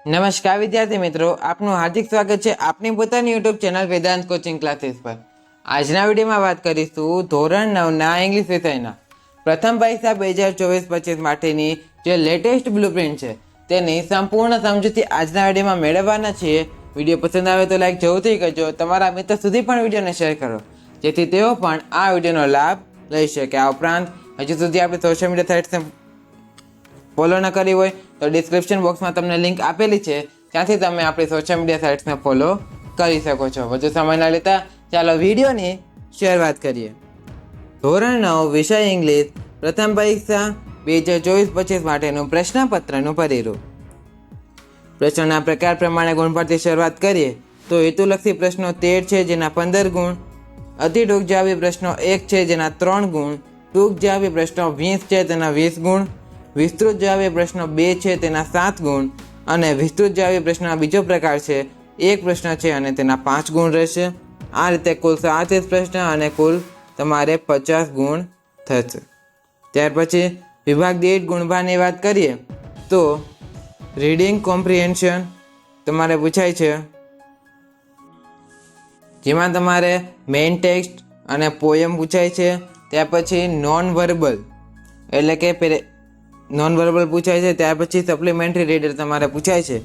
નમસ્કાર વિદ્યાર્થી મિત્રો, આપનું હાર્દિક સ્વાગત છે આપની પોતાની YouTube channel Vedant coaching classes પર। આજના વિડીયોમાં વાત કરીશું ધોરણ 9ના ઇંગ્લિશ વિષયના પ્રથમ પરીક્ષા 2024-25 માટેની જે લેટેસ્ટ બ્લુપ્રિન્ટ છે તેની સંપૂર્ણ સમજૂતી આજના વિડીયોમાં મેળવવાના છીએ। વિડીયો પસંદ આવે તો લાઈક જરૂરથી કરજો, તમારા મિત્રો સુધી પણ વિડીયોને શેર કરો જેથી તેઓ પણ આ વિડીયોનો લાભ લઈ શકે। આ ઉપરાંત હજુ સુધી આપણે સોશિયલ મીડિયા સાઇટ્સને ફોલો ન કરી હોય તો ડિસ્ક્રિપ્શન બોક્સમાં તમને લિંક આપેલી છે, ત્યાંથી તમે આપણી સોશિયલ મીડિયા સાઇટ્સને ફોલો કરી શકો છો। વધુ સમય ન લેતા ચાલો વિડીયોની શરૂઆત કરીએ। ધોરણ 9 વિષય ઇંગ્લિશ પ્રથમ પરીક્ષા 2024-25 માટેનું પ્રશ્નપત્રનું પરિરૂપ। પ્રશ્નોના પ્રકાર પ્રમાણે ગુણપરથી શરૂઆત કરીએ તો હેતુલક્ષી પ્રશ્નો 13 છે જેના 15 ગુણ, અતિ ટૂંક જવાબી પ્રશ્નો 1 છે જેના 3 ગુણ, ટૂંક જવાબી પ્રશ્નો 20 છે તેના 20 ગુણ, વિસ્તૃત જવાબી પ્રશ્નો 2 છે તેના 7 ગુણ અને વિસ્તૃત જવાબી પ્રશ્નનો બીજો પ્રકાર છે એક પ્રશ્ન છે અને તેના 5 ગુણ રહેશે। આ રીતે કુલ 37 પ્રશ્ન અને કુલ તમારે 50 ગુણ થશે। ત્યાર પછી વિભાગ દીઠ ગુણભારની વાત કરીએ તો રીડિંગ કોમ્પ્રિહેન્શન તમારે પૂછાય છે, જેમાં તમારે મેઇન ટેક્સ્ટ અને પોયમ પૂછાય છે। ત્યાર પછી નોન વર્બલ એટલે કે નોન વર્બલ પૂછાય છે। ત્યાર પછી સપ્લિમેન્ટરી રીડર તમારે પૂછાય છે।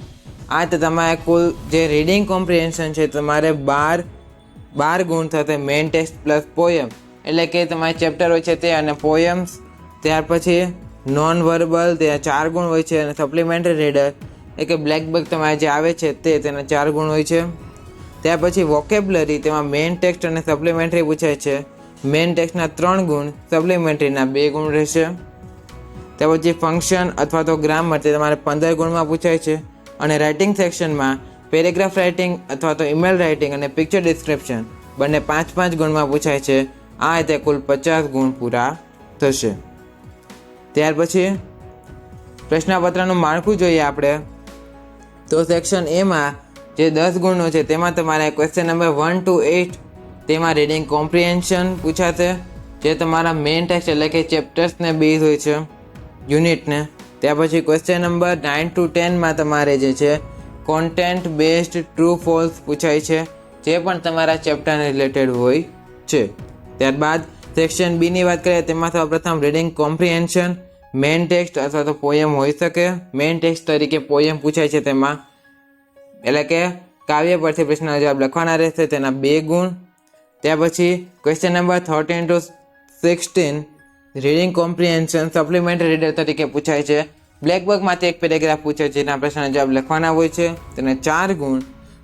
આ તો તમારે કુલ જે રીડિંગ કોમ્પ્રિહેન્શન છે તમારે 12 ગુણ થશે, મેઇન ટેક્સ્ટ પ્લસ પોયમ એટલે કે તમારે ચેપ્ટર હોય છે તે અને પોયમ્સ। ત્યાર પછી નોન વર્બલ ત્યાં 4 ગુણ હોય છે અને સપ્લિમેન્ટરી રીડર એટલે કે બ્લેક બુક તમારે જે આવે છે તેના 4 ગુણ હોય છે। ત્યાર પછી વોકેબ્યુલરી તેમાં મેઇન ટેક્સ્ટ અને સપ્લિમેન્ટરી પૂછાય છે, મેઇન ટેક્સ્ટના 3 ગુણ, સપ્લિમેન્ટરીના 2 ગુણ રહેશે। ત્યાર પછી ફંક્શન અથવા તો ગ્રામર તે તમારે 15 ગુણમાં પૂછાય છે અને રાઇટિંગ સેક્શનમાં પેરેગ્રાફ રાઇટિંગ અથવા તો ઈમેલ રાઇટિંગ અને પિક્ચર ડિસ્ક્રિપ્શન બંને 5-5 ગુણમાં પૂછાય છે। આ રીતે કુલ 50 ગુણ પૂરા થશે। ત્યાર પછી પ્રશ્નપત્રનું માળખું જોઈએ આપણે તો સેક્શન એમાં જે 10 ગુણનો છે તેમાં તમારે ક્વેશ્ચન નંબર 1 to 8 તેમાં રીડિંગ કોમ્પ્રિહેન્શન પૂછાશે, જે તમારા મેઇન ટેક્સ્ટ એટલે કે ચેપ્ટર્સને બેઝ હોય છે યુનિટને। ત્યાર પછી ક્વેશ્ચન નંબર 9 to 10માં તમારે જે છે કોન્ટેન્ટ બેઝડ ટ્રુ ફોલ્સ પૂછાય છે, જે પણ તમારા ચેપ્ટરને રિલેટેડ હોય છે। ત્યારબાદ સેક્શન બીની વાત કરીએ તેમાં સૌપ્રથમ રીડિંગ કોમ્પ્રિહેન્શન મેઇન ટેક્સ્ટ અથવા તો પોયમ હોઈ શકે, મેઇન ટેક્સ્ટ તરીકે પોયમ પૂછાય છે તેમાં એટલે કે કાવ્ય પરથી પ્રશ્નનો જવાબ લખવાના રહેશે, તેના 2 ગુણ। ત્યાર પછી question number 13 to 16 reading comprehension supplementary reader તરીકે પૂછાય છે, બ્લેક બુકમાંથી એક પેરેગ્રાફ પૂછે છે જેના પ્રશ્નના જવાબ લખવાના હોય છે, તેને 4 ગુણ।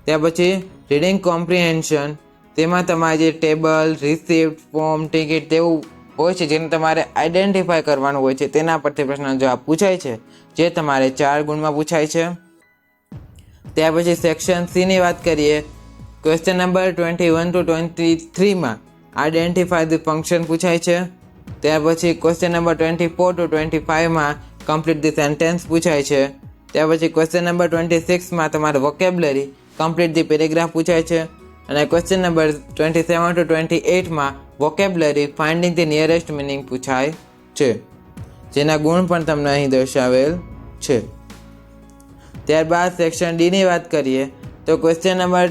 ત્યાર પછી રીડિંગ કોમ્પ્રિહેન્શન તેમાં તમારે જે ટેબલ, રિસિપ્ટ, ફોર્મ, ટિકિટ તેવું હોય છે જેને તમારે આઈડેન્ટિફાય કરવાનું હોય છે, તેના પરથી પ્રશ્નનો જવાબ પૂછાય છે, જે તમારે 4 ગુણમાં પૂછાય છે। ત્યાર પછી સેક્શન સીની વાત કરીએ ક્વેશ્ચન નંબર 21 to 23માં આઈડેન્ટિફાય ધ ફંક્શન પૂછાય છે। ત્યાર પછી ક્વેશ્ચન નંબર 24 to 25માં કમ્પ્લીટ ધી સેન્ટેન્સ પૂછાય છે। ત્યાર પછી ક્વેશ્ચન નંબર 26માં તમારે વોકેબ્યુલરી કમ્પ્લીટ ધી પેરેગ્રાફ પૂછાય છે અને ક્વેશ્ચન નંબર 27 to 28માં vocabulary finding the nearest meaning પૂછાય છે, જેના ગુણ પણ તમને અહીં દર્શાવેલ છે। ત્યારબાદ સેક્શન ડીની વાત કરીએ તો ક્વેશ્ચન નંબર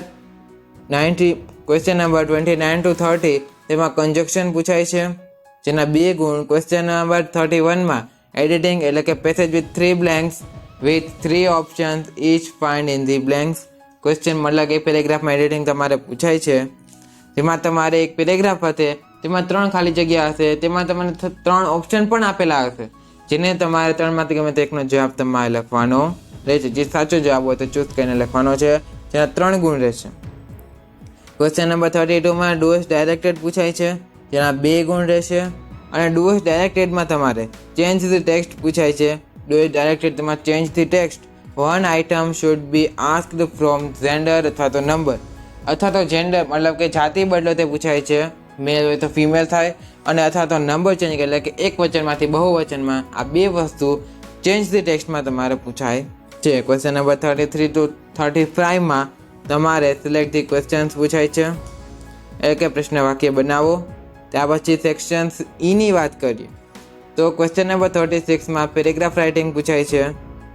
29 to 30 તેમાં કન્જક્શન પૂછાય છે, જેના 2 ગુણ। ક્વેશ્ચન નંબર 31માં એડિટિંગ એટલે કે passage with 3 blanks with 3 options each find in the blanks question મતલબ એક પેરેગ્રાફમાં એડિટિંગ તમારે પૂછાય છે, જેમાં તમારે એક પેરેગ્રાફ હશે તેમાં 3 ખાલી જગ્યા હશે, તેમાં તમને 3 ઓપ્શન પણ આપેલા હશે, જેને તમારે 3માંથી ગમે તે એકનો જવાબ તમારે લખવાનો રહેશે, જે સાચો જવાબ હોય તો ચૂઝ કરીને લખવાનો છે, જેના 3 ગુણ રહેશે। ક્વેશ્ચન નંબર 32માં ડુઅસ ડાયરેક્ટેડ પૂછાય છે, જેના 2 ગુણ રહેશે અને ડુઅસ ડાયરેક્ટેડમાં તમારે ચેન્જ ધ ટેક્સ્ટ પૂછાય છે। ડુઅસ ડાયરેક્ટેડ તમારે change the text one item should be asked from gender અથવા તો નંબર અથવા તો જેન્ડર મતલબ કે જાતિ બદલો તે પૂછાય છે, મેલ હોય તો ફિમેલ થાય અને અથવા તો નંબર ચેન્જ એટલે કે એક વચનમાંથી બહુવચનમાં આ 2 વસ્તુ ચેન્જ ધ ટેક્સ્ટમાં તમારે પૂછાય છે। ક્વેશ્ચન નંબર 33 to 35માં તમારે સિલેક્ટ ધી ક્વેશ્ચન્સ પૂછાય છે એટલે કે પ્રશ્ન વાક્ય બનાવો। ત્યાર પછી સેક્શન ઈની વાત કરીએ તો ક્વેશ્ચન નંબર 36માં પેરેગ્રાફ રાઇટિંગ પૂછાય છે,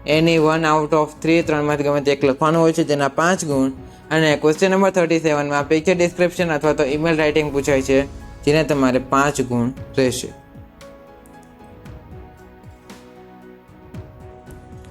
એની 1 આઉટ ઓફ 3 ત્રણમાંથી ગમે તે એક લખવાનું હોય છે જેના 5 ગુણ. અને ક્વેશ્ચન નંબર 37માં પિક્ચર ડિસ્ક્રિપ્શન અથવા તો ઈમેલ રાઇટિંગ પૂછાય છે જેને તમારે 5 ગુણ રહેશે.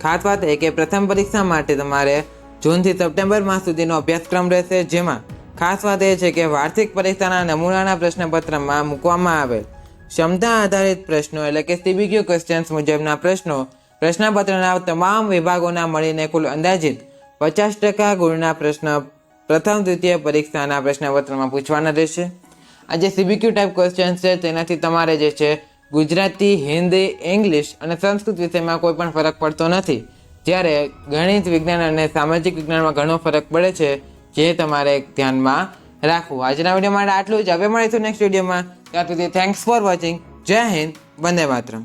ખાસ વાત એ કે પ્રથમ પરીક્ષા માટે તમારે જૂનથી સપ્ટેમ્બર માસ સુધીનો અભ્યાસક્રમ રહેશે, જેમાં ખાસ વાત એ છે કે વાર્ષિક પરીક્ષાના નમૂનાના પ્રશ્નપત્રમાં મૂકવામાં આવેલ ક્ષમતા આધારિત પ્રશ્નો એટલે કે CBQ ક્વેશ્ચન્સ મુજબના પ્રશ્નો પ્રશ્નપત્રના તમામ વિભાગોના મળીને કુલ અંદાજિત 50% ગુણના પ્રશ્ન પ્રથમ દ્વિતીય પરીક્ષાના પ્રશ્નપત્રમાં પૂછવાના રહેશે. આ જે CBQ ટાઈપ ક્વેશ્ચન્સ છે તેનાથી તમારે જે છે ગુજરાતી, હિન્દી, ઇંગ્લિશ અને સંસ્કૃત વિષયમાં કોઈ પણ ફરક પડતો નથી, જ્યારે ગણિત, વિજ્ઞાન અને સામાજિક વિજ્ઞાનમાં ઘણો ફરક પડે છે, જે તમારે ધ્યાનમાં રાખવું. આજના વિડીયો માટે આટલું જ. હવે મળીશું નેક્સ્ટ વિડીયોમાં. ત્યાં સુધી થેન્ક્સ ફોર વોચિંગ. જય હિન્દ, વંદે માતરમ.